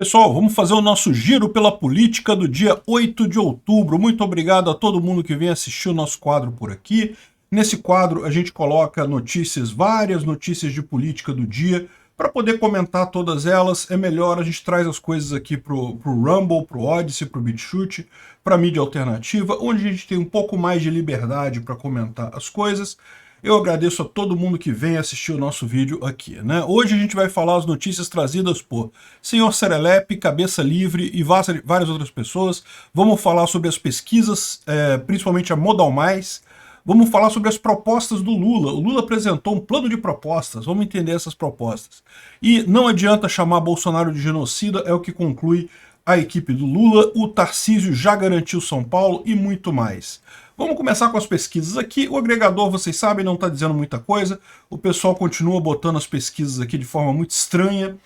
Pessoal, vamos fazer o nosso giro pela política do dia 8 de outubro. Muito obrigado a todo mundo que vem assistir o nosso quadro por aqui. Nesse quadro a gente coloca notícias, várias notícias de política do dia. Para poder comentar todas elas, é melhor a gente traz as coisas aqui pro Rumble, pro Odyssey, pro BitChute, para mídia alternativa, onde a gente tem um pouco mais de liberdade para comentar as coisas. Eu agradeço a todo mundo que vem assistir o nosso vídeo aqui, né? Hoje a gente vai falar as notícias trazidas por Senhor Serelepe, Cabeça Livre e várias outras pessoas. Vamos falar sobre as pesquisas, principalmente a Modal Mais. Vamos falar sobre as propostas do Lula. O Lula apresentou um plano de propostas, vamos entender essas propostas. E não adianta chamar Bolsonaro de genocida, é o que conclui a equipe do Lula. O Tarcísio já garantiu São Paulo e muito mais. Vamos começar com as pesquisas aqui. O agregador, vocês sabem, não está dizendo muita coisa. O pessoal continua botando as pesquisas aqui de forma muito estranha.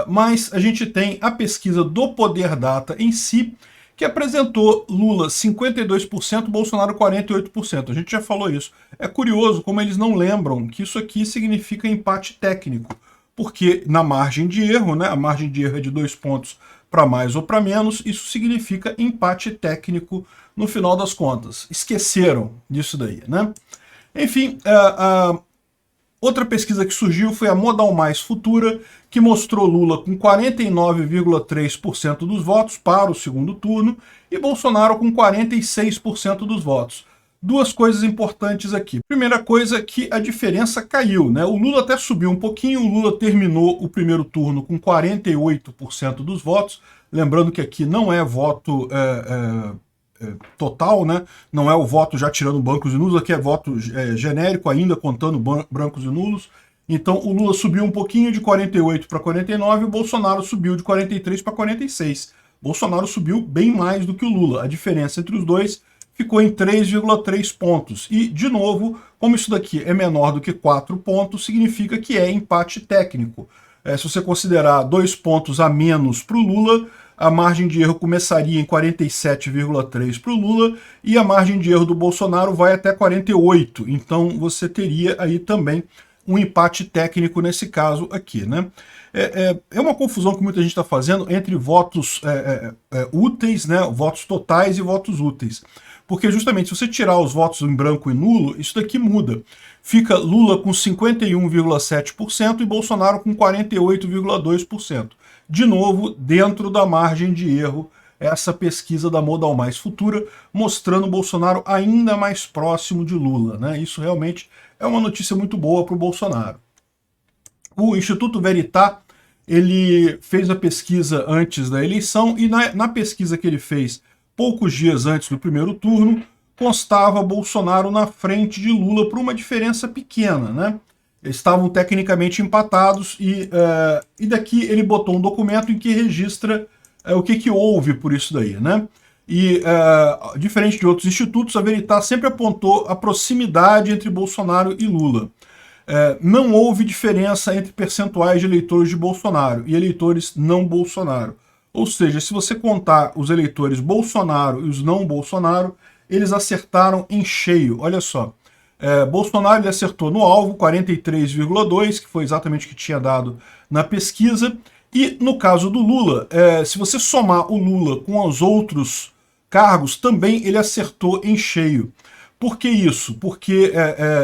Mas a gente tem a pesquisa do Poder Data em si, que apresentou Lula 52%, Bolsonaro 48%. A gente já falou isso. É curioso como eles não lembram que isso aqui significa empate técnico. Porque na margem de erro, né, a margem de erro é de 2 pontos para mais ou para menos, isso significa empate técnico no final das contas. Esqueceram disso daí, né? Enfim, outra pesquisa que surgiu foi a Modal Mais Futura, que mostrou Lula com 49,3% dos votos para o segundo turno e Bolsonaro com 46% dos votos. Duas coisas importantes aqui. Primeira coisa é que a diferença caiu, né? O Lula até subiu um pouquinho, o Lula terminou o primeiro turno com 48% dos votos, lembrando que aqui não é voto total, né? Não é o voto já tirando brancos e nulos, aqui é voto genérico ainda, contando brancos e nulos. Então o Lula subiu um pouquinho de 48 para 49 e o Bolsonaro subiu de 43 para 46. Bolsonaro subiu bem mais do que o Lula. A diferença entre os dois ficou em 3,3 pontos. E, de novo, como isso daqui é menor do que 4 pontos, significa que é empate técnico. Se você considerar 2 pontos a menos para o Lula, a margem de erro começaria em 47,3 para o Lula e a margem de erro do Bolsonaro vai até 48. Então você teria aí também um empate técnico nesse caso aqui, né? É uma confusão que muita gente está fazendo entre votos úteis, né? Votos totais e votos úteis. Porque justamente se você tirar os votos em branco e nulo, isso daqui muda. Fica Lula com 51,7% e Bolsonaro com 48,2%. De novo, dentro da margem de erro, essa pesquisa da Modal Mais Futura, mostrando o Bolsonaro ainda mais próximo de Lula, né? Isso realmente é uma notícia muito boa para o Bolsonaro. O Instituto Verità, ele fez a pesquisa antes da eleição e na pesquisa que ele fez poucos dias antes do primeiro turno, constava Bolsonaro na frente de Lula por uma diferença pequena, né? Eles estavam tecnicamente empatados e daqui ele botou um documento em que registra o que houve por isso daí, né? E, diferente de outros institutos, a Verità sempre apontou a proximidade entre Bolsonaro e Lula. Não houve diferença entre percentuais de eleitores de Bolsonaro e eleitores não Bolsonaro. Ou seja, se você contar os eleitores Bolsonaro e os não Bolsonaro, eles acertaram em cheio. Olha só, Bolsonaro ele acertou no alvo, 43,2, que foi exatamente o que tinha dado na pesquisa. E no caso do Lula, se você somar o Lula com os outros cargos, também ele acertou em cheio. Por que isso? Porque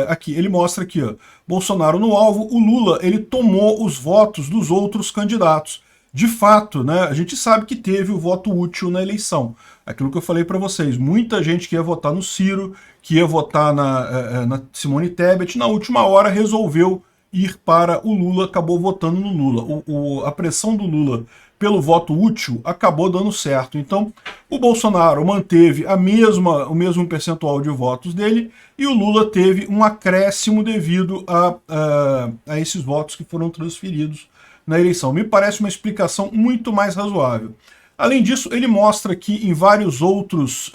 aqui ele mostra aqui, ó, Bolsonaro no alvo, o Lula ele tomou os votos dos outros candidatos. De fato, né, a gente sabe que teve o voto útil na eleição. Aquilo que eu falei para vocês, muita gente que ia votar no Ciro, que ia votar na Simone Tebet, na última hora resolveu ir para o Lula, acabou votando no Lula. A pressão do Lula pelo voto útil acabou dando certo. Então, o Bolsonaro manteve o mesmo percentual de votos dele e o Lula teve um acréscimo devido a esses votos que foram transferidos na eleição. Me parece uma explicação muito mais razoável. Além disso, ele mostra que em vários outros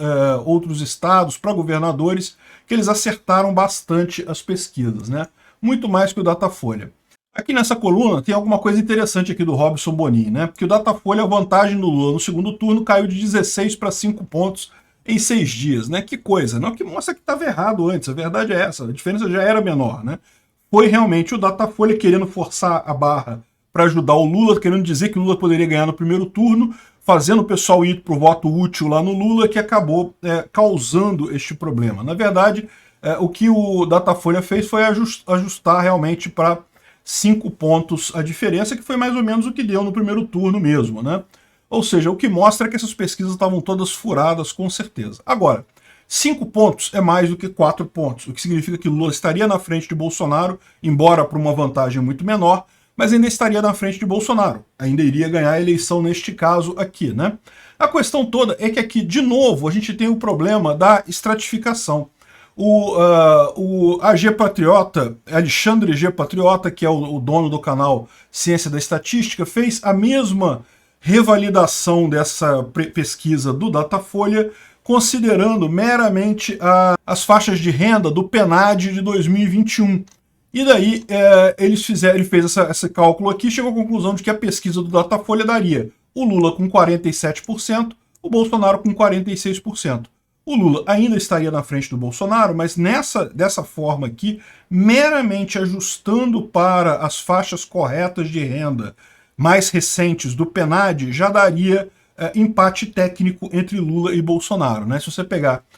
estados, para governadores, que eles acertaram bastante as pesquisas, né? Muito mais que o Datafolha. Aqui nessa coluna tem alguma coisa interessante aqui do Robson Bonin, né? Porque o Datafolha, a vantagem do Lula no segundo turno caiu de 16 para 5 pontos em 6 dias, né? Que coisa, não? Que mostra que estava errado antes, a verdade é essa, a diferença já era menor, né? Foi realmente o Datafolha querendo forçar a barra para ajudar o Lula, querendo dizer que o Lula poderia ganhar no primeiro turno, fazendo o pessoal ir para o voto útil lá no Lula, que acabou causando este problema. Na verdade, o que o Datafolha fez foi ajustar realmente para 5 pontos a diferença, que foi mais ou menos o que deu no primeiro turno mesmo, né? Ou seja, o que mostra é que essas pesquisas estavam todas furadas, com certeza. Agora, 5 pontos é mais do que 4 pontos, o que significa que Lula estaria na frente de Bolsonaro, embora por uma vantagem muito menor, mas ainda estaria na frente de Bolsonaro. Ainda iria ganhar a eleição neste caso aqui, né? A questão toda é que aqui, de novo, a gente tem o problema da estratificação. O AG Patriota, Alexandre G. Patriota, que é o dono do canal Ciência da Estatística, fez a mesma revalidação dessa pesquisa do Datafolha, considerando meramente as faixas de renda do PNAD de 2021. E daí ele fez esse cálculo aqui e chegou à conclusão de que a pesquisa do Datafolha daria o Lula com 47%, o Bolsonaro com 46%. O Lula ainda estaria na frente do Bolsonaro, mas dessa forma aqui, meramente ajustando para as faixas corretas de renda mais recentes do PNAD, já daria empate técnico entre Lula e Bolsonaro, né?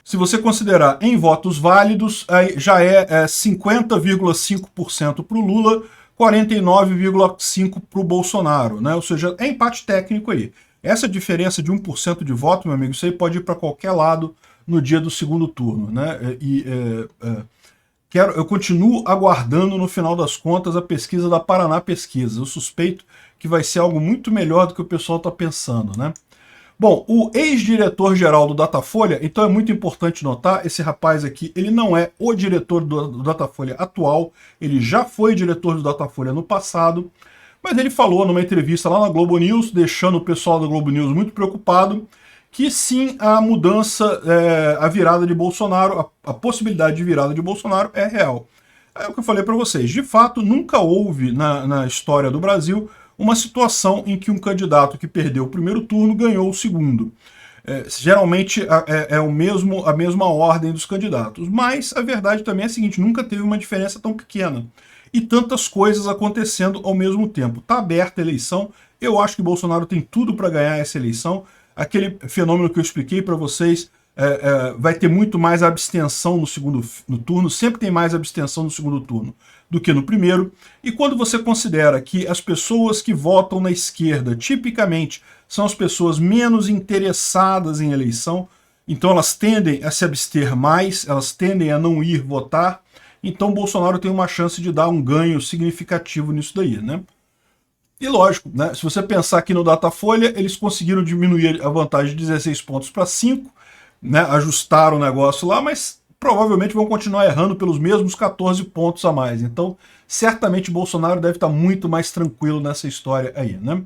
Se você considerar em votos válidos, aí já é 50,5% para o Lula, 49,5% para o Bolsonaro, né? Ou seja, é empate técnico aí. Essa diferença de 1% de voto, meu amigo, isso aí pode ir para qualquer lado no dia do segundo turno, né? Eu continuo aguardando, no final das contas, a pesquisa da Paraná Pesquisa. Eu suspeito que vai ser algo muito melhor do que o pessoal está pensando, né? Bom, o ex-diretor-geral do Datafolha, então é muito importante notar, esse rapaz aqui, ele não é o diretor do Datafolha atual, ele já foi diretor do Datafolha no passado, mas ele falou numa entrevista lá na Globo News, deixando o pessoal da Globo News muito preocupado, que sim, a mudança, a virada de Bolsonaro, a possibilidade de virada de Bolsonaro é real. É o que eu falei para vocês, de fato, nunca houve na história do Brasil uma situação em que um candidato que perdeu o primeiro turno ganhou o segundo. Geralmente é a mesma ordem dos candidatos, mas a verdade também é a seguinte, nunca teve uma diferença tão pequena. E tantas coisas acontecendo ao mesmo tempo. Está aberta a eleição, eu acho que Bolsonaro tem tudo para ganhar essa eleição. Aquele fenômeno que eu expliquei para vocês, vai ter muito mais abstenção no turno, sempre tem mais abstenção no segundo turno do que no primeiro, e quando você considera que as pessoas que votam na esquerda, tipicamente, são as pessoas menos interessadas em eleição, então elas tendem a se abster mais, elas tendem a não ir votar, então Bolsonaro tem uma chance de dar um ganho significativo nisso daí, né? E lógico, né, se você pensar aqui no Datafolha, eles conseguiram diminuir a vantagem de 16 pontos para 5, né, ajustaram o negócio lá, mas provavelmente vão continuar errando pelos mesmos 14 pontos a mais. Então, certamente Bolsonaro deve estar muito mais tranquilo nessa história aí, né?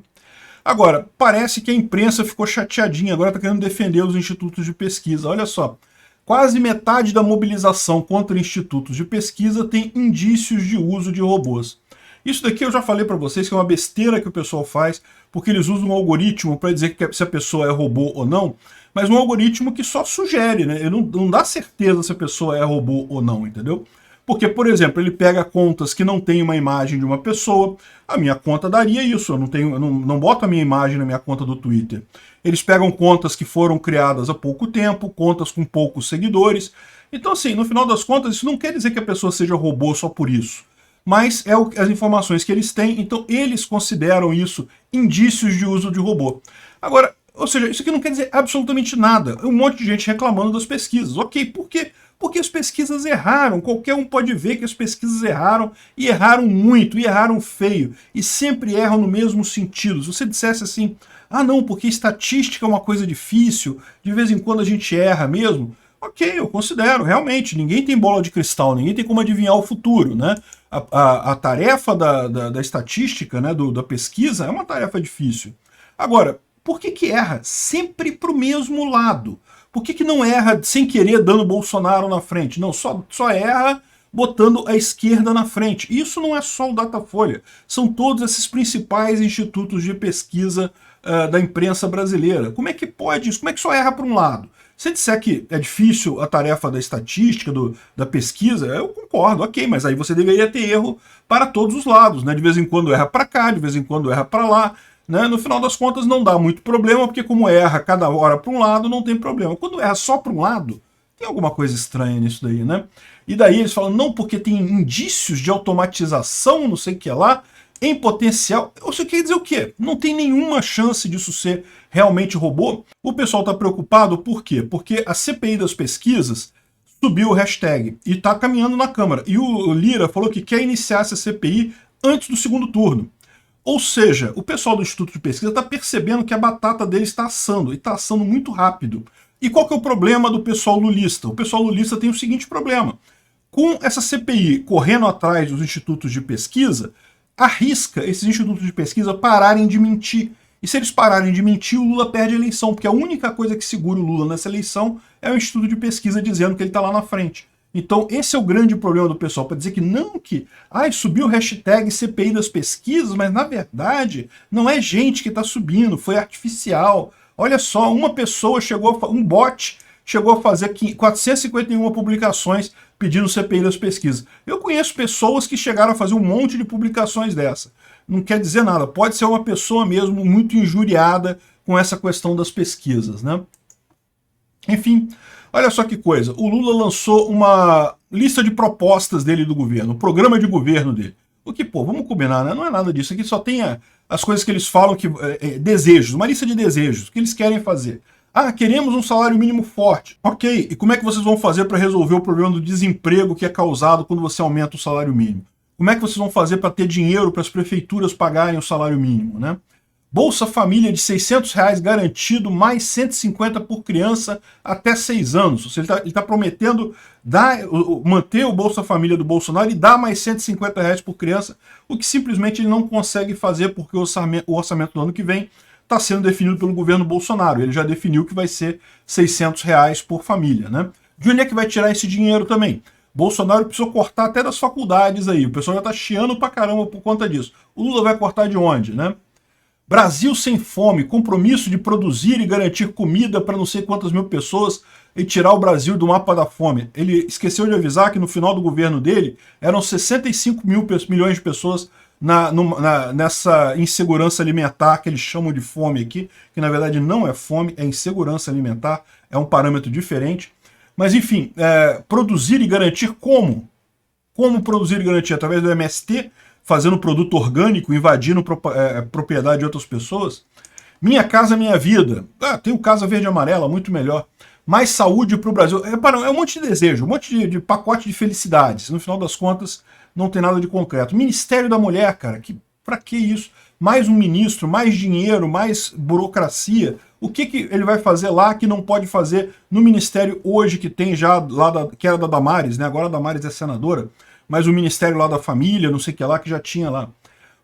Agora, parece que a imprensa ficou chateadinha, agora está querendo defender os institutos de pesquisa. Olha só, quase metade da mobilização contra institutos de pesquisa tem indícios de uso de robôs. Isso daqui eu já falei para vocês que é uma besteira que o pessoal faz, porque eles usam um algoritmo para dizer que se a pessoa é robô ou não, mas um algoritmo que só sugere, né? Ele não dá certeza se a pessoa é robô ou não, entendeu? Porque, por exemplo, ele pega contas que não tem uma imagem de uma pessoa, a minha conta daria isso, eu não boto a minha imagem na minha conta do Twitter. Eles pegam contas que foram criadas há pouco tempo, contas com poucos seguidores. Então, assim, no final das contas, isso não quer dizer que a pessoa seja robô só por isso. Mas é as informações que eles têm, então eles consideram isso indícios de uso de robô. Agora, ou seja, isso aqui não quer dizer absolutamente nada. Um monte de gente reclamando das pesquisas. Ok, por quê? Porque as pesquisas erraram. Qualquer um pode ver que as pesquisas erraram, e erraram muito, e erraram feio. E sempre erram no mesmo sentido. Se você dissesse assim, ah não, porque estatística é uma coisa difícil, de vez em quando a gente erra mesmo. Ok, eu considero, realmente, ninguém tem bola de cristal, ninguém tem como adivinhar o futuro, né? A tarefa da estatística, né, da pesquisa, é uma tarefa difícil. Agora, por que erra sempre para o mesmo lado? Por que não erra sem querer dando Bolsonaro na frente? Não, só erra botando a esquerda na frente. Isso não é só o Datafolha, são todos esses principais institutos de pesquisa da imprensa brasileira. Como é que pode isso? Como é que só erra para um lado? Se disser que é difícil a tarefa da estatística, da pesquisa, eu concordo, ok, mas aí você deveria ter erro para todos os lados, né? De vez em quando erra para cá, de vez em quando erra para lá, né? No final das contas não dá muito problema, porque como erra cada hora para um lado, não tem problema. Quando erra só para um lado, tem alguma coisa estranha nisso daí, né? E daí eles falam, não, porque tem indícios de automatização, não sei o que lá, em potencial. Você quer dizer o quê? Não tem nenhuma chance disso ser realmente robô? O pessoal está preocupado por quê? Porque a CPI das pesquisas subiu o hashtag e está caminhando na Câmara. E o Lira falou que quer iniciar essa CPI antes do segundo turno. Ou seja, o pessoal do Instituto de Pesquisa está percebendo que a batata dele está assando, e está assando muito rápido. E qual que é o problema do pessoal lulista? O pessoal lulista tem o seguinte problema. Com essa CPI correndo atrás dos institutos de pesquisa, arrisca esses institutos de pesquisa pararem de mentir. E se eles pararem de mentir, o Lula perde a eleição, porque a única coisa que segura o Lula nessa eleição é o instituto de pesquisa dizendo que ele está lá na frente. Então esse é o grande problema do pessoal, para dizer que não que subiu o hashtag CPI das pesquisas, mas na verdade não é gente que está subindo, foi artificial. Olha só, uma pessoa um bot chegou a fazer 451 publicações pedindo CPI das pesquisas. Eu conheço pessoas que chegaram a fazer um monte de publicações dessa. Não quer dizer nada, pode ser uma pessoa mesmo muito injuriada com essa questão das pesquisas, né? Enfim, olha só que coisa, o Lula lançou uma lista de propostas dele do governo, o programa de governo dele. O que, pô, vamos combinar, né? Não é nada disso, aqui só tem as coisas que eles falam, que desejos, uma lista de desejos, o que eles querem fazer. Queremos um salário mínimo forte. Ok, e como é que vocês vão fazer para resolver o problema do desemprego que é causado quando você aumenta o salário mínimo? Como é que vocês vão fazer para ter dinheiro para as prefeituras pagarem o salário mínimo, né? Bolsa Família de R$600 garantido, mais 150 por criança até 6 anos. Ou seja, ele tá prometendo manter o Bolsa Família do Bolsonaro e dar mais R$150 por criança, o que simplesmente ele não consegue fazer porque o orçamento do ano que vem está sendo definido pelo governo Bolsonaro. Ele já definiu que vai ser R$600 por família, né? De onde é que vai tirar esse dinheiro também? Bolsonaro precisou cortar até das faculdades aí. O pessoal já está chiando pra caramba por conta disso. O Lula vai cortar de onde, né? Brasil sem fome, compromisso de produzir e garantir comida para não sei quantas mil pessoas e tirar o Brasil do mapa da fome. Ele esqueceu de avisar que no final do governo dele eram 65 milhões de pessoas nessa insegurança alimentar que eles chamam de fome aqui, que na verdade não é fome, é insegurança alimentar, é um parâmetro diferente. Mas enfim, produzir e garantir como? Como produzir e garantir? Através do MST, fazendo produto orgânico, invadindo propriedade de outras pessoas. Minha Casa Minha Vida. Tem o Casa Verde e Amarela, muito melhor. Mais saúde para o Brasil. É um monte de desejo, um monte de pacote de felicidades. No final das contas, não tem nada de concreto. Ministério da Mulher, cara, para que isso? Mais um ministro, mais dinheiro, mais burocracia. O que ele vai fazer lá que não pode fazer no ministério hoje que tem já lá, que era da Damares, né? Agora a Damares é senadora, mas o ministério lá da família, não sei o que lá, que já tinha lá.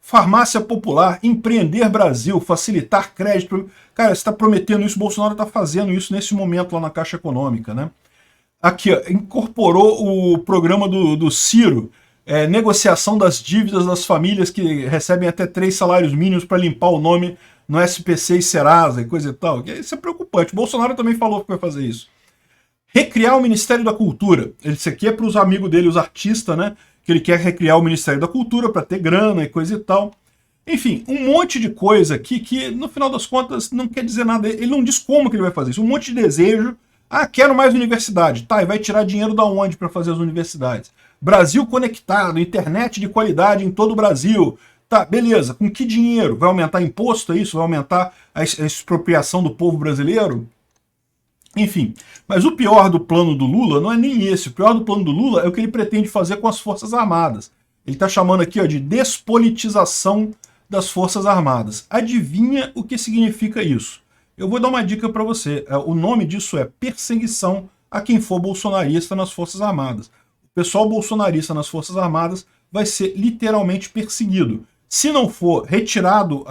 Farmácia Popular, Empreender Brasil, facilitar crédito. Cara, você está prometendo isso, Bolsonaro está fazendo isso nesse momento lá na Caixa Econômica, né? Aqui, ó, incorporou o programa do Ciro, negociação das dívidas das famílias que recebem até 3 salários mínimos para limpar o nome no SPC e Serasa e coisa e tal. Isso é preocupante. Bolsonaro também falou que vai fazer isso. Recriar o Ministério da Cultura. Isso aqui é para os amigos dele, os artistas, né? Que ele quer recriar o Ministério da Cultura para ter grana e coisa e tal. Enfim, um monte de coisa aqui que, no final das contas, não quer dizer nada. Ele não diz como que ele vai fazer isso. Um monte de desejo. Quero mais universidade. Tá, e vai tirar dinheiro da onde para fazer as universidades? Brasil conectado, internet de qualidade em todo o Brasil. Tá, beleza. Com que dinheiro? Vai aumentar imposto, é isso? Vai aumentar a expropriação do povo brasileiro? Enfim, mas o pior do plano do Lula não é nem esse. O pior do plano do Lula é o que ele pretende fazer com as Forças Armadas. Ele está chamando aqui de despolitização das Forças Armadas. Adivinha o que significa isso? Eu vou dar uma dica para você. O nome disso é perseguição a quem for bolsonarista nas Forças Armadas. O pessoal bolsonarista nas Forças Armadas vai ser literalmente perseguido. Se não for retirado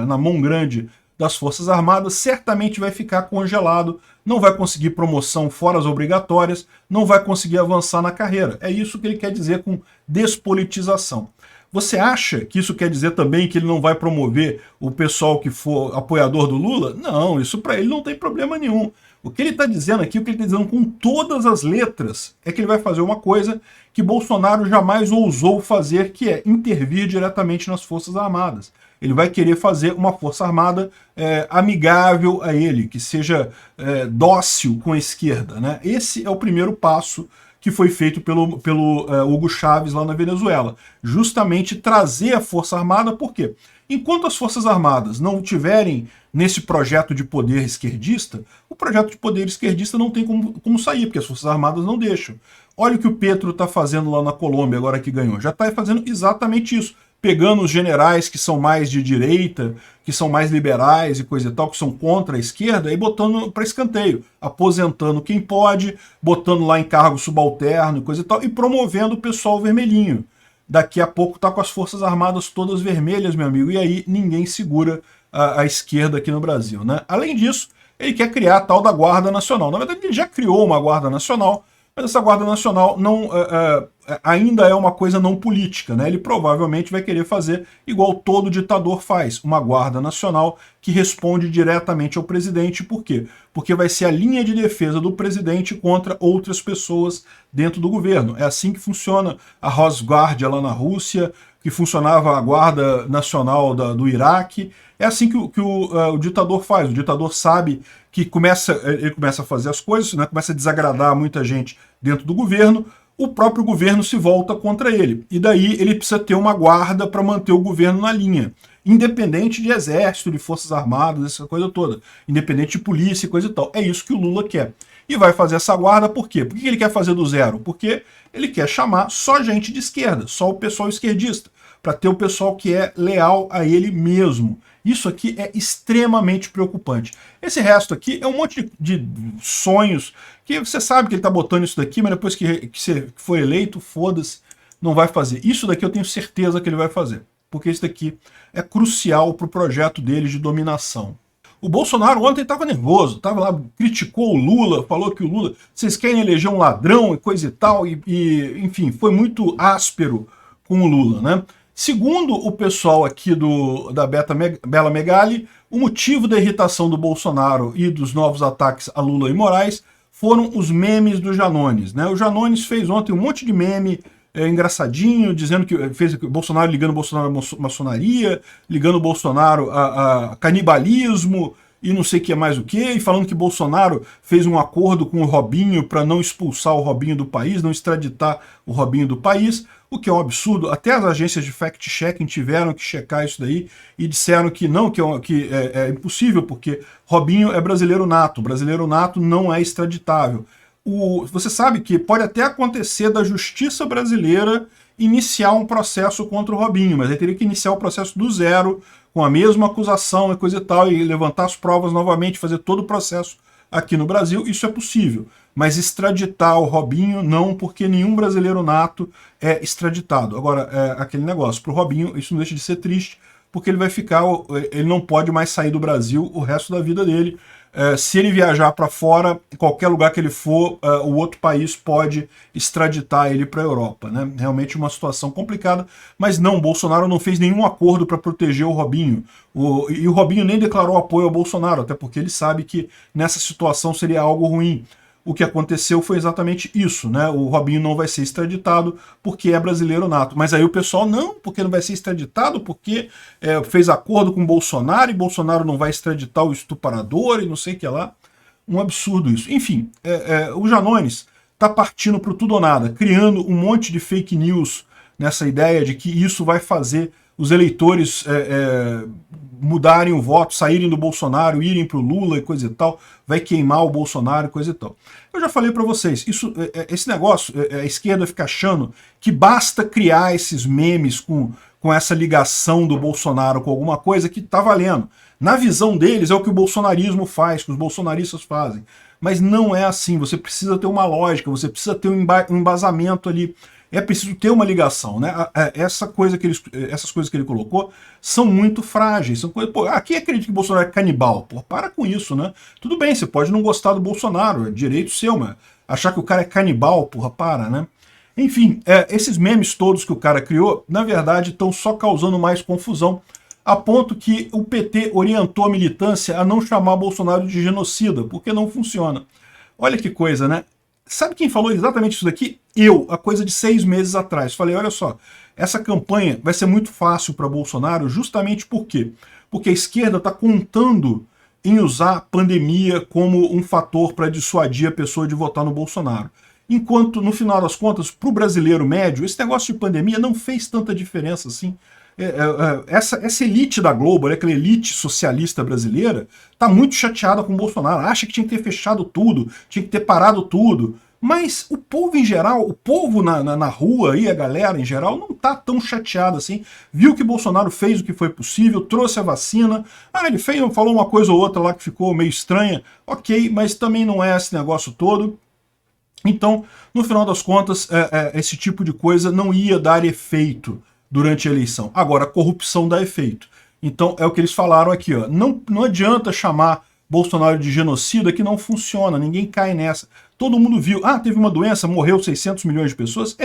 na mão grande das Forças Armadas, certamente vai ficar congelado, não vai conseguir promoção fora as obrigatórias, não vai conseguir avançar na carreira. É isso que ele quer dizer com despolitização. Você acha que isso quer dizer também que ele não vai promover o pessoal que for apoiador do Lula? Não, isso para ele não tem problema nenhum. O que ele está dizendo aqui, o que ele está dizendo com todas as letras, é que ele vai fazer uma coisa que Bolsonaro jamais ousou fazer, que é intervir diretamente nas Forças Armadas. Ele vai querer fazer uma Força Armada amigável a ele, que seja dócil com a esquerda, né? Esse é o primeiro passo que foi feito pelo Hugo Chávez lá na Venezuela. Justamente trazer a Força Armada, por quê? Enquanto as Forças Armadas não tiverem nesse projeto de poder esquerdista, o projeto de poder esquerdista não tem como sair, porque as Forças Armadas não deixam. Olha o que o Petro está fazendo lá na Colômbia, agora que ganhou. Já está fazendo exatamente isso. Pegando os generais que são mais de direita, que são mais liberais e coisa e tal, que são contra a esquerda, e botando para escanteio, aposentando quem pode, botando lá em cargo subalterno e coisa e tal, e promovendo o pessoal vermelhinho. Daqui a pouco tá com as Forças Armadas todas vermelhas, meu amigo, e aí ninguém segura a esquerda aqui no Brasil, né? Além disso, ele quer criar a tal da Guarda Nacional. Na verdade, ele já criou uma Guarda Nacional, mas essa Guarda Nacional não, ainda é uma coisa não política, né? Ele provavelmente vai querer fazer igual todo ditador faz, uma Guarda Nacional que responde diretamente ao presidente. Por quê? Porque vai ser a linha de defesa do presidente contra outras pessoas dentro do governo. É assim que funciona a Rosguardia lá na Rússia, que funcionava a Guarda Nacional do Iraque. É assim que o ditador faz. O ditador sabe que ele começa a fazer as coisas, né, começa a desagradar muita gente dentro do governo, o próprio governo se volta contra ele. E daí ele precisa ter uma guarda para manter o governo na linha. Independente de exército, de forças armadas, essa coisa toda. Independente de polícia e coisa e tal. É isso que o Lula quer. E vai fazer essa guarda por quê? Por que ele quer fazer do zero? Porque ele quer chamar só gente de esquerda, só o pessoal esquerdista, para ter o pessoal que é leal a ele mesmo. Isso aqui é extremamente preocupante. Esse resto aqui é um monte de sonhos que você sabe que ele está botando isso daqui, mas depois que você for eleito, foda-se, não vai fazer. Isso daqui eu tenho certeza que ele vai fazer, porque isso daqui é crucial para o projeto dele de dominação. O Bolsonaro ontem estava nervoso, estava lá, criticou o Lula, falou que o Lula, vocês querem eleger um ladrão e coisa e tal, enfim, foi muito áspero com o Lula, né? Segundo o pessoal aqui da Bela Megali, o motivo da irritação do Bolsonaro e dos novos ataques a Lula e Moraes foram os memes do Janones, né? O Janones fez ontem um monte de meme engraçadinho, dizendo que fez Bolsonaro ligando o Bolsonaro à maçonaria, ligando o Bolsonaro a canibalismo e não sei o que mais o que, e falando que Bolsonaro fez um acordo com o Robinho para não expulsar o Robinho do país, não extraditar o Robinho do país, o que é um absurdo. Até as agências de fact-checking tiveram que checar isso daí e disseram que não, que é impossível, porque Robinho é brasileiro nato não é extraditável. Você sabe que pode até acontecer da justiça brasileira iniciar um processo contra o Robinho, mas ele teria que iniciar o processo do zero, com a mesma acusação e coisa e tal, e levantar as provas novamente, fazer todo o processo aqui no Brasil. Isso é possível, mas extraditar o Robinho não, porque nenhum brasileiro nato é extraditado. Agora, aquele negócio, para o Robinho isso não deixa de ser triste, porque ele vai ficar, ele não pode mais sair do Brasil o resto da vida dele. Se ele viajar para fora, em qualquer lugar que ele for, o outro país pode extraditar ele para a Europa, né? Realmente uma situação complicada, mas não, Bolsonaro não fez nenhum acordo para proteger o Robinho. E o Robinho nem declarou apoio ao Bolsonaro, até porque ele sabe que nessa situação seria algo ruim. O que aconteceu foi exatamente isso, né? O Robinho não vai ser extraditado porque é brasileiro nato. Mas aí o pessoal, não, porque não vai ser extraditado, porque fez acordo com o Bolsonaro e Bolsonaro não vai extraditar o estuprador e não sei o que lá. Um absurdo isso. Enfim, o Janones está partindo para o tudo ou nada, criando um monte de fake news nessa ideia de que isso vai fazer os eleitores mudarem o voto, saírem do Bolsonaro, irem para o Lula e coisa e tal, vai queimar o Bolsonaro e coisa e tal. Eu já falei para vocês, esse negócio, a esquerda fica achando que basta criar esses memes com essa ligação do Bolsonaro com alguma coisa que tá valendo. Na visão deles é o que o bolsonarismo faz, que os bolsonaristas fazem. Mas não é assim, você precisa ter uma lógica, você precisa ter um embasamento ali. É preciso ter uma ligação, né? Essas coisas que ele colocou são muito frágeis. São coisas, quem acredita que Bolsonaro é canibal? Pô, para com isso, né? Tudo bem, você pode não gostar do Bolsonaro, é direito seu, mas achar que o cara é canibal, porra, para, né? Enfim, esses memes todos que o cara criou, na verdade, estão só causando mais confusão, a ponto que o PT orientou a militância a não chamar Bolsonaro de genocida, porque não funciona. Olha que coisa, né? Sabe quem falou exatamente isso daqui? Eu, há coisa de 6 meses atrás. Falei, olha só, essa campanha vai ser muito fácil para Bolsonaro, justamente por quê? Porque a esquerda está contando em usar a pandemia como um fator para dissuadir a pessoa de votar no Bolsonaro. Enquanto, no final das contas, para o brasileiro médio, esse negócio de pandemia não fez tanta diferença assim. Essa elite da Globo, aquela elite socialista brasileira, está muito chateada com o Bolsonaro, acha que tinha que ter fechado tudo, tinha que ter parado tudo. Mas o povo em geral, o povo na rua e a galera em geral não está tão chateado assim. Viu que Bolsonaro fez o que foi possível, trouxe a vacina. Ele falou uma coisa ou outra lá que ficou meio estranha. Ok, mas também não é esse negócio todo. Então, no final das contas, esse tipo de coisa não ia dar efeito durante a eleição. Agora, a corrupção dá efeito. Então, é o que eles falaram aqui, ó. Não adianta chamar Bolsonaro de genocida, que não funciona, ninguém cai nessa. Todo mundo viu, teve uma doença, morreu 600 milhões de pessoas?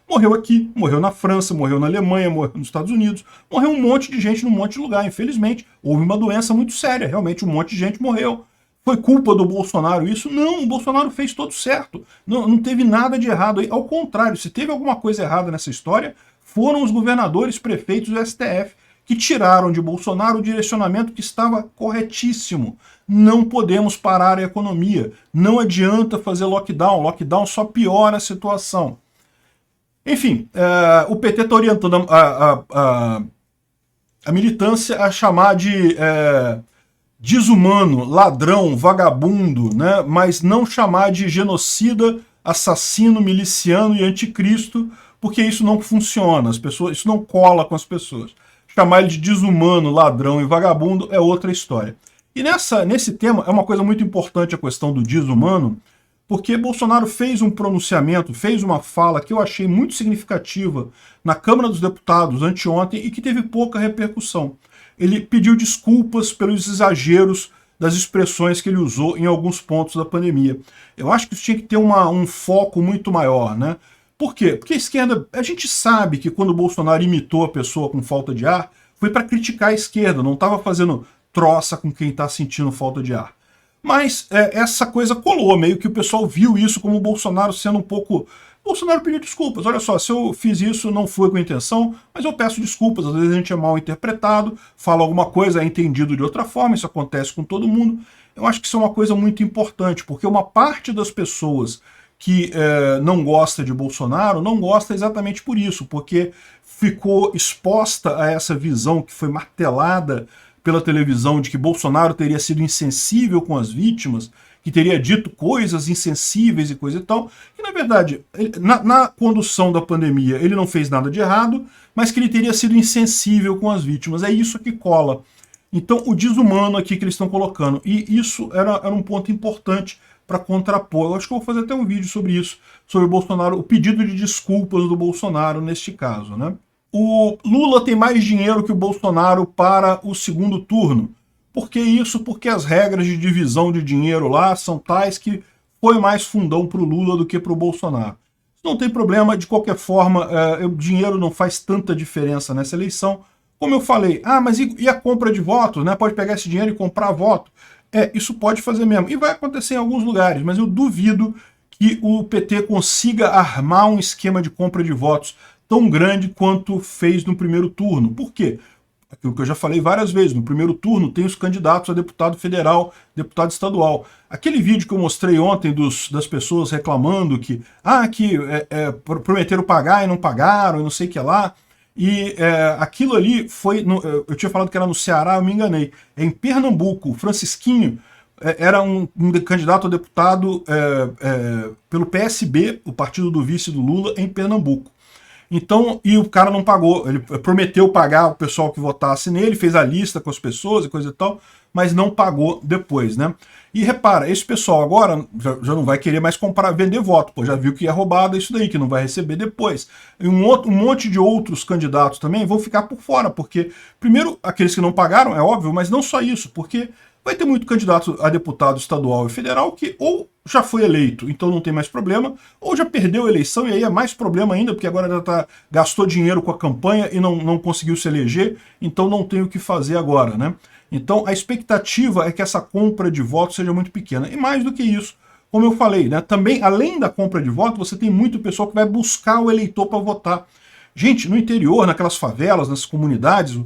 Morreu aqui, morreu na França, morreu na Alemanha, morreu nos Estados Unidos, morreu um monte de gente num monte de lugar, infelizmente. Houve uma doença muito séria, realmente um monte de gente morreu. Foi culpa do Bolsonaro isso? Não, o Bolsonaro fez tudo certo. Não teve nada de errado aí. Ao contrário, se teve alguma coisa errada nessa história, foram os governadores, prefeitos do STF, que tiraram de Bolsonaro o direcionamento que estava corretíssimo. Não podemos parar a economia. Não adianta fazer lockdown. Lockdown só piora a situação. Enfim, o PT está orientando a militância a chamar de desumano, ladrão, vagabundo, né? Mas não chamar de genocida, assassino, miliciano e anticristo, porque isso não funciona, isso não cola com as pessoas. Chamar ele de desumano, ladrão e vagabundo é outra história. E nesse tema é uma coisa muito importante a questão do desumano, porque Bolsonaro fez um pronunciamento, fez uma fala que eu achei muito significativa na Câmara dos Deputados anteontem e que teve pouca repercussão. Ele pediu desculpas pelos exageros das expressões que ele usou em alguns pontos da pandemia. Eu acho que isso tinha que ter um foco muito maior, né? Por quê? Porque a esquerda, a gente sabe que quando o Bolsonaro imitou a pessoa com falta de ar, foi para criticar a esquerda, não estava fazendo troça com quem está sentindo falta de ar. Mas essa coisa colou, meio que o pessoal viu isso como o Bolsonaro sendo um pouco... Bolsonaro pediu desculpas, olha só, se eu fiz isso não foi com intenção, mas eu peço desculpas, às vezes a gente é mal interpretado, fala alguma coisa, é entendido de outra forma, isso acontece com todo mundo. Eu acho que isso é uma coisa muito importante, porque uma parte das pessoas que não gosta de Bolsonaro não gosta exatamente por isso, porque ficou exposta a essa visão que foi martelada pela televisão de que Bolsonaro teria sido insensível com as vítimas, que teria dito coisas insensíveis e coisa e tal, e na verdade, na condução da pandemia ele não fez nada de errado, mas que ele teria sido insensível com as vítimas. É isso que cola. Então o desumano aqui que eles estão colocando, e isso era um ponto importante para contrapor. Eu acho que eu vou fazer até um vídeo sobre isso, sobre o Bolsonaro, o pedido de desculpas do Bolsonaro neste caso, né? O Lula tem mais dinheiro que o Bolsonaro para o segundo turno. Por que isso? Porque as regras de divisão de dinheiro lá são tais que foi mais fundão para o Lula do que para o Bolsonaro. Não tem problema, de qualquer forma, o dinheiro não faz tanta diferença nessa eleição. Como eu falei, mas e a compra de votos, né? Pode pegar esse dinheiro e comprar voto. Isso pode fazer mesmo. E vai acontecer em alguns lugares, mas eu duvido que o PT consiga armar um esquema de compra de votos tão grande quanto fez no primeiro turno. Por quê? Aquilo que eu já falei várias vezes, no primeiro turno tem os candidatos a deputado federal, deputado estadual. Aquele vídeo que eu mostrei ontem das pessoas reclamando que prometeram pagar e não pagaram, e não sei o que lá, e aquilo ali foi, eu tinha falado que era no Ceará, eu me enganei, é em Pernambuco. O Francisquinho era um candidato a deputado pelo PSB, o partido do vice do Lula, em Pernambuco. Então, e o cara não pagou, ele prometeu pagar o pessoal que votasse nele, fez a lista com as pessoas e coisa e tal, mas não pagou depois, né? E repara, esse pessoal agora já não vai querer mais vender voto, pô, já viu que é roubado isso daí, que não vai receber depois. E um monte de outros candidatos também vão ficar por fora, porque, primeiro, aqueles que não pagaram, é óbvio, mas não só isso, porque vai ter muito candidato a deputado estadual e federal que ou já foi eleito, então não tem mais problema, ou já perdeu a eleição, e aí é mais problema ainda, porque agora já gastou dinheiro com a campanha e não conseguiu se eleger, então não tem o que fazer agora, né? Então a expectativa é que essa compra de votos seja muito pequena. E mais do que isso, como eu falei, né, também além da compra de voto, você tem muito pessoal que vai buscar o eleitor para votar. Gente, no interior, naquelas favelas, nas comunidades,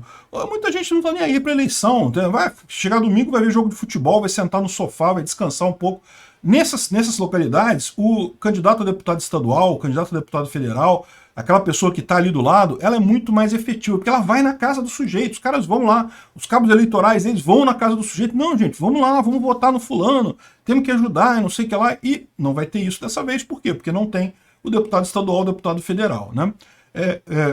muita gente não está nem aí para eleição. Vai chegar domingo, vai ver jogo de futebol, vai sentar no sofá, vai descansar um pouco. Nessas localidades, o candidato a deputado estadual, o candidato a deputado federal, aquela pessoa que está ali do lado, ela é muito mais efetiva, porque ela vai na casa do sujeito, os caras vão lá, os cabos eleitorais, eles vão na casa do sujeito, não, gente, vamos lá, vamos votar no fulano, temos que ajudar, não sei o que lá, e não vai ter isso dessa vez, por quê? Porque não tem o deputado estadual, o deputado federal, né?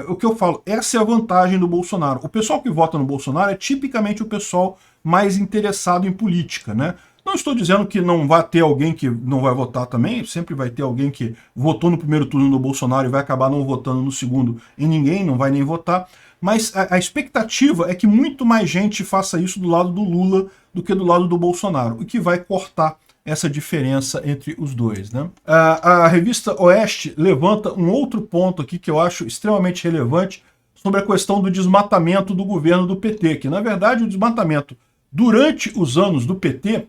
O que eu falo, essa é a vantagem do Bolsonaro. O pessoal que vota no Bolsonaro é tipicamente o pessoal mais interessado em política, né? Não estou dizendo que não vai ter alguém que não vai votar também, sempre vai ter alguém que votou no primeiro turno do Bolsonaro e vai acabar não votando no segundo em ninguém, não vai nem votar, mas a expectativa é que muito mais gente faça isso do lado do Lula do que do lado do Bolsonaro, o que vai cortar essa diferença entre os dois, né? A revista Oeste levanta um outro ponto aqui que eu acho extremamente relevante sobre a questão do desmatamento do governo do PT, que na verdade o desmatamento durante os anos do PT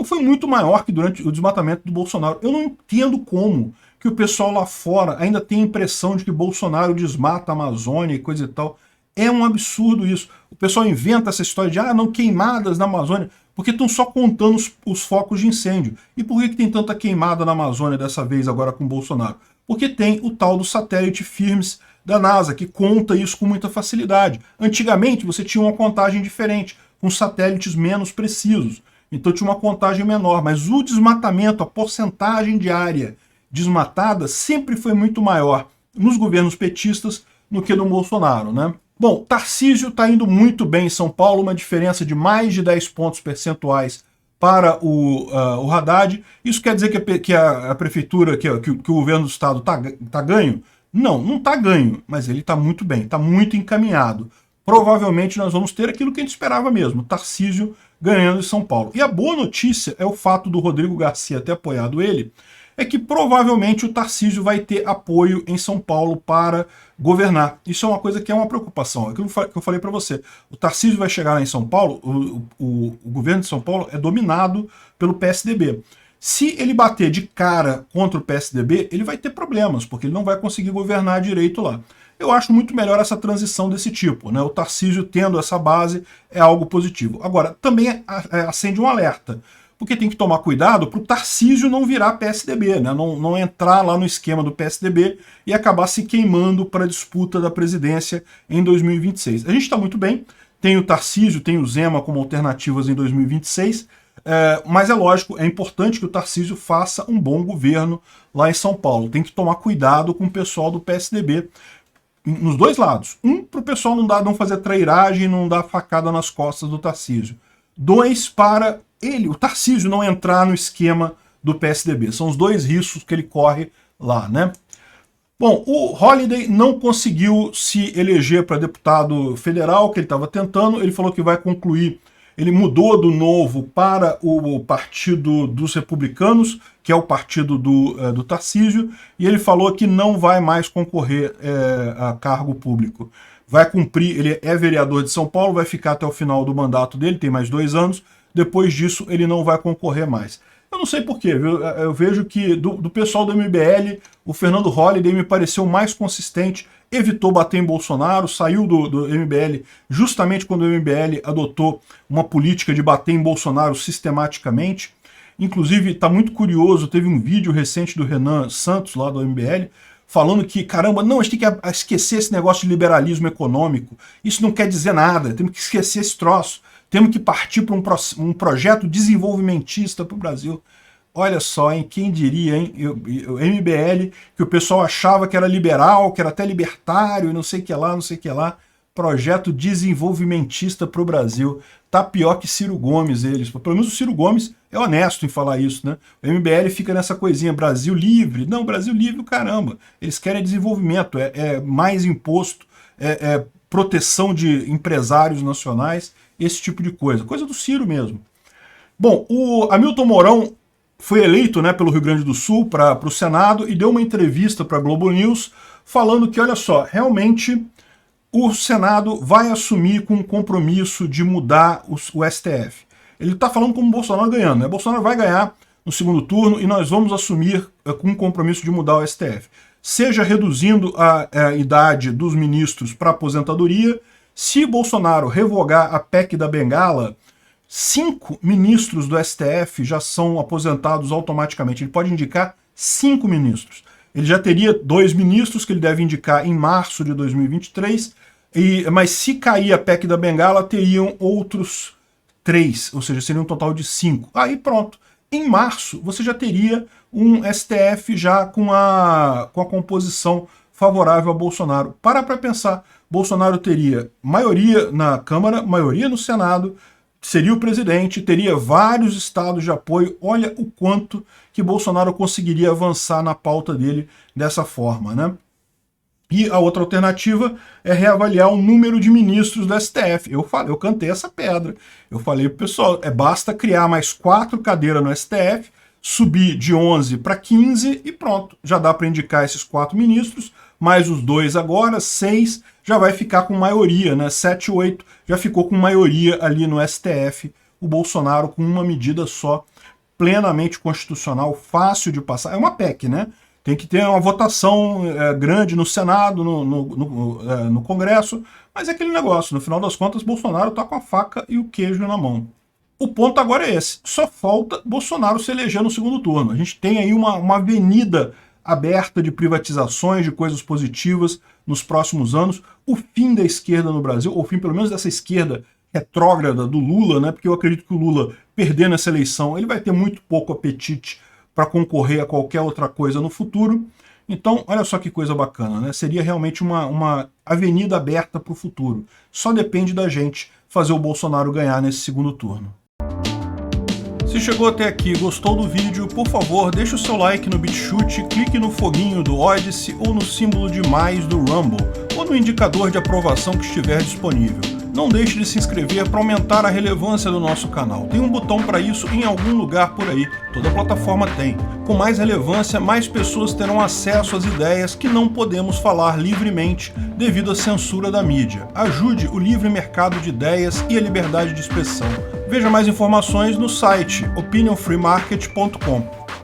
foi muito maior que durante o desmatamento do Bolsonaro. Eu não entendo como que o pessoal lá fora ainda tem a impressão de que Bolsonaro desmata a Amazônia e coisa e tal. É um absurdo isso. O pessoal inventa essa história de não queimadas na Amazônia, porque estão só contando os focos de incêndio. E por que tem tanta queimada na Amazônia dessa vez agora com o Bolsonaro? Porque tem o tal do satélite FIRMS da NASA, que conta isso com muita facilidade. Antigamente você tinha uma contagem diferente, com satélites menos precisos. Então tinha uma contagem menor, mas o desmatamento, a porcentagem de área desmatada sempre foi muito maior nos governos petistas do que no Bolsonaro, né? Bom, Tarcísio está indo muito bem em São Paulo, uma diferença de mais de 10 pontos percentuais para o Haddad. Isso quer dizer que a prefeitura, que o governo do estado tá ganho? Não está ganho, mas ele está muito bem, está muito encaminhado. Provavelmente nós vamos ter aquilo que a gente esperava mesmo, Tarcísio ganhando em São Paulo. E a boa notícia é o fato do Rodrigo Garcia ter apoiado ele, é que provavelmente o Tarcísio vai ter apoio em São Paulo para governar. Isso é uma coisa que é uma preocupação. Aquilo que eu falei para você. O Tarcísio vai chegar lá em São Paulo, o governo de São Paulo é dominado pelo PSDB. Se ele bater de cara contra o PSDB, ele vai ter problemas, porque ele não vai conseguir governar direito lá. Eu acho muito melhor essa transição desse tipo, né? O Tarcísio tendo essa base é algo positivo. Agora, também acende um alerta, porque tem que tomar cuidado para o Tarcísio não virar PSDB, né? Não entrar lá no esquema do PSDB e acabar se queimando para a disputa da presidência em 2026. A gente está muito bem, tem o Tarcísio, tem o Zema como alternativas em 2026, mas é lógico, é importante que o Tarcísio faça um bom governo lá em São Paulo. Tem que tomar cuidado com o pessoal do PSDB, nos dois lados. Para o pessoal não fazer trairagem, não dar facada nas costas do Tarcísio. 2, para o Tarcísio não entrar no esquema do PSDB. São os dois riscos que ele corre lá, né? Bom, o Holliday não conseguiu se eleger para deputado federal, que ele estava tentando. Ele falou que vai concluir. Ele mudou do Novo para o Partido dos Republicanos, que é o partido do Tarcísio, e ele falou que não vai mais concorrer a cargo público. Vai cumprir, ele é vereador de São Paulo, vai ficar até o final do mandato dele, tem mais 2 anos, depois disso ele não vai concorrer mais. Eu não sei porquê, eu vejo que do pessoal do MBL, o Fernando Holliday me pareceu mais consistente, evitou bater em Bolsonaro, saiu do MBL justamente quando o MBL adotou uma política de bater em Bolsonaro sistematicamente. Inclusive, está muito curioso, teve um vídeo recente do Renan Santos, lá do MBL, falando que, caramba, não, a gente tem que esquecer esse negócio de liberalismo econômico, isso não quer dizer nada, temos que esquecer esse troço. Temos que partir para um projeto desenvolvimentista para o Brasil. Olha só, hein? Quem diria, hein? O MBL, que o pessoal achava que era liberal, que era até libertário, e não sei o que lá, não sei o que lá. Projeto desenvolvimentista para o Brasil. Tá pior que Ciro Gomes, eles. Pelo menos o Ciro Gomes é honesto em falar isso, né? O MBL fica nessa coisinha, Brasil livre. Não, Brasil livre, caramba. Eles querem desenvolvimento, mais imposto, proteção de empresários nacionais, esse tipo de coisa. Coisa do Ciro mesmo. Bom, o Hamilton Mourão foi eleito, né, pelo Rio Grande do Sul para o Senado e deu uma entrevista para a Globo News falando que, olha só, realmente o Senado vai assumir com o compromisso de mudar o STF. Ele está falando como o Bolsonaro ganhando, né? Bolsonaro vai ganhar no segundo turno e nós vamos assumir com o compromisso de mudar o STF. Seja reduzindo a idade dos ministros para aposentadoria. Se Bolsonaro revogar a PEC da Bengala, 5 ministros do STF já são aposentados automaticamente. Ele pode indicar 5 ministros. Ele já teria 2 ministros que ele deve indicar em março de 2023, mas se cair a PEC da Bengala, teriam outros 3, ou seja, seria um total de 5. Aí pronto. Em março, você já teria um STF já com a composição favorável a Bolsonaro. Para pensar, Bolsonaro teria maioria na Câmara, maioria no Senado, seria o presidente, teria vários estados de apoio. Olha o quanto que Bolsonaro conseguiria avançar na pauta dele dessa forma, né? E a outra alternativa é reavaliar o número de ministros do STF. Eu cantei essa pedra. Eu falei pro pessoal, basta criar mais 4 cadeiras no STF, subir de 11 para 15 e pronto. Já dá para indicar esses 4 ministros, mais os 2 agora, 6, já vai ficar com maioria, né? 7, 8, já ficou com maioria ali no STF. O Bolsonaro com uma medida só, plenamente constitucional, fácil de passar. É uma PEC, né? Tem que ter uma votação grande no Senado, no Congresso, mas é aquele negócio, no final das contas, Bolsonaro está com a faca e o queijo na mão. O ponto agora é esse, só falta Bolsonaro se eleger no segundo turno. A gente tem aí uma avenida aberta de privatizações, de coisas positivas nos próximos anos, o fim da esquerda no Brasil, ou o fim pelo menos dessa esquerda retrógrada do Lula, né? Porque eu acredito que o Lula, perdendo essa eleição, ele vai ter muito pouco apetite para concorrer a qualquer outra coisa no futuro. Então, olha só que coisa bacana, né? Seria realmente uma avenida aberta para o futuro. Só depende da gente fazer o Bolsonaro ganhar nesse segundo turno. Se chegou até aqui e gostou do vídeo, por favor, deixe o seu like no BitChute, clique no foguinho do Odyssey ou no símbolo de mais do Rumble, ou no indicador de aprovação que estiver disponível. Não deixe de se inscrever para aumentar a relevância do nosso canal. Tem um botão para isso em algum lugar por aí, toda plataforma tem. Com mais relevância, mais pessoas terão acesso às ideias que não podemos falar livremente devido à censura da mídia. Ajude o livre mercado de ideias e a liberdade de expressão. Veja mais informações no site opinionfreemarket.com.